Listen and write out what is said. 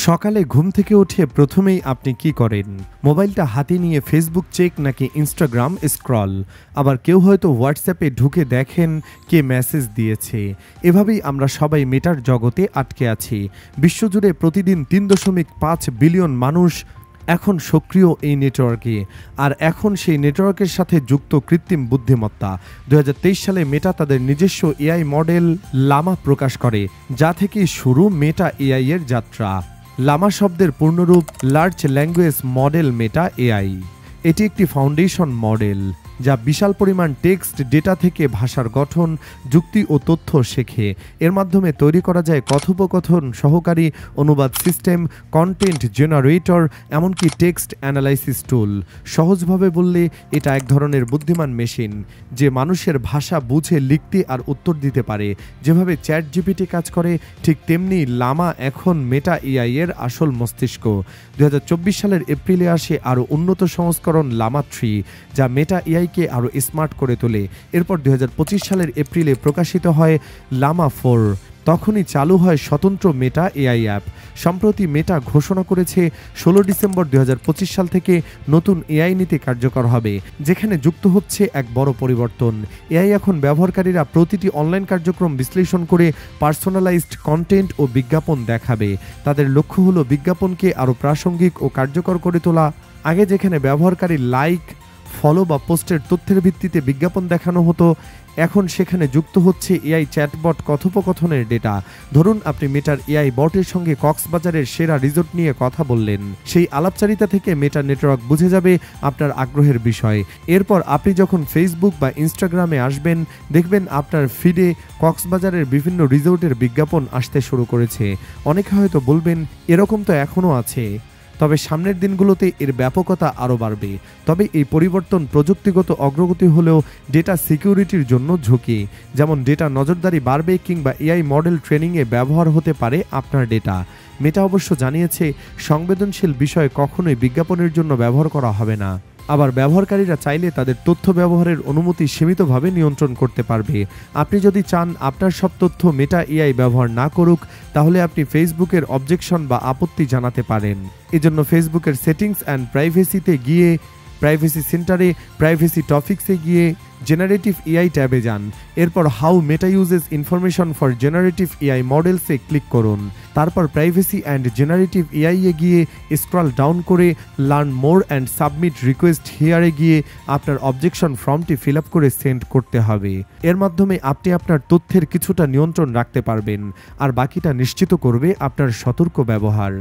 সকালে ঘুম থেকে উঠে প্রথমেই আপনি কি করেন? মোবাইলটা হাতে নিয়ে ফেসবুক চেক নাকি ইনস্টাগ্রাম স্ক্রল? আবার কেউ হয়তো হোয়াটসঅ্যাপে ঢুকে দেখেন কে মেসেজ দিয়েছে। এভাবেই আমরা সবাই মেটার জগতে আটকে আছি। বিশ্বজুড়ে প্রতিদিন ৩.৫ বিলিয়ন মানুষ এখন সক্রিয় এই নেটওয়ার্কে। আর এখন সেই নেটওয়ার্কের সাথে যুক্ত কৃত্রিম বুদ্ধিমত্তা। ২০২৩ সালে মেটা তাদের নিজস্ব এআই মডেল লামা প্রকাশ করে, যা থেকে শুরু মেটা এআই এর যাত্রা। লামা শব্দের পূর্ণরূপ large language model Meta AI. এটি একটি ফাউন্ডেশন মডেল যা বিশাল পরিমাণ টেক্সট ডেটা থেকে ভাষার গঠন, যুক্তি ও তথ্য শেখে। এর মাধ্যমে তৈরি করা যায় কথোপকথন সহকারী, অনুবাদ সিস্টেম, কন্টেন্ট জেনারেটর, এমনকি টেক্সট অ্যানালাইসিস টুল। সহজভাবে বললে এটা এক ধরনের বুদ্ধিমান মেশিন যে মানুষের ভাষা বুঝে লিখতে আর উত্তর দিতে পারে। যেভাবে চ্যাট জিপিটি কাজ করে, ঠিক তেমনি লামা এখন মেটা এআই এর আসল মস্তিষ্ক। ২০২৪ সালের এপ্রিলে আসে আরও উন্নত সংস্করণ লামা 3, যা মেটা এআই কে আরও স্মার্ট করে তোলে। এরপর ২০২৫ সালের এপ্রিলে প্রকাশিত হয় লামা 4। তখনই চালু হয় স্বতন্ত্র মেটা এআই অ্যাপ। সম্প্রতি মেটা ঘোষণা করেছে ১৬ ডিসেম্বর ২০২৫ সাল থেকে নতুন এআই নীতি কার্যকর হবে, যেখানে যুক্ত হচ্ছে এক বড় পরিবর্তন। এআই এখন ব্যবহারকারীরা প্রতিটি অনলাইন কার্যক্রম বিশ্লেষণ করে পার্সোনালাইজড কন্টেন্ট ও বিজ্ঞাপন দেখাবে। তাদের লক্ষ্য হলো বিজ্ঞাপনকে আরও প্রাসঙ্গিক ও কার্যকর করে তোলা। আগে যেখানে ব্যবহারকারী লাইক, ফলো বা পোস্টের তথ্যের ভিত্তিতে বিজ্ঞাপন দেখানো হতো, এখন সেখানে যুক্ত হচ্ছে এআই চ্যাটবট কথোপকথনের ডেটা। ধরুন আপনি মেটার এআই বটের সঙ্গে কক্সবাজারের সেরা রিসোর্ট নিয়ে কথা বললেন। সেই আলাপচারিতা থেকে মেটা নেটওয়ার্ক বুঝে যাবে আপনার আগ্রহের বিষয়। এরপর আপনি যখন ফেসবুক বা ইনস্টাগ্রামে আসবেন, দেখবেন আপনার ফিডে কক্সবাজারের বিভিন্ন রিসোর্টের বিজ্ঞাপন আসতে শুরু করেছে। অনেকে হয়তো বলবেন, এরকম তো এখনও আছে। তবে সামনের দিনগুলোতে এর ব্যাপকতা আরও বাড়বে। তবে এই পরিবর্তন প্রযুক্তিগত অগ্রগতি হলেও ডেটা সিকিউরিটির জন্য ঝুঁকি। যেমন ডেটা নজরদারি বাড়বে কিংবা এআই মডেল ট্রেনিংয়ে ব্যবহার হতে পারে আপনার ডেটা। মেটা অবশ্য জানিয়েছে, সংবেদনশীল বিষয় কখনোই বিজ্ঞাপনের জন্য ব্যবহার করা হবে না। আবার ব্যবহারকারীরা চাইলে তাদের তথ্য ব্যবহারের অনুমতি সীমিতভাবে নিয়ন্ত্রণ করতে পারবে। আপনি যদি চান আপনার সব তথ্য মেটা এআই ব্যবহার না করুক, তাহলে আপনি ফেসবুকের অবজেকশন বা আপত্তি জানাতে পারেন। এজন্য ফেসবুকের সেটিংস অ্যান্ড প্রাইভেসিতে গিয়ে, প্রাইভেসি সেন্টারে, প্রাইভেসি টপিক্সে গিয়ে জেনারেটিভ এআই ট্যাবে যান। এরপর how Meta uses information for generative AI মডেলসে ক্লিক করুন। তারপর প্রাইভেসি অ্যান্ড জেনারেটিভ এআই এ গিয়ে স্ক্রল ডাউন করে learn more and submit request হিয়ারে গিয়ে আপনার অবজেকশন ফর্মটি ফিল আপ করে সেন্ড করতে হবে। এর মাধ্যমে আপনি আপনার তথ্যের কিছুটা নিয়ন্ত্রণ রাখতে পারবেন, আর বাকিটা নিশ্চিত করবে আপনার সতর্ক ব্যবহার।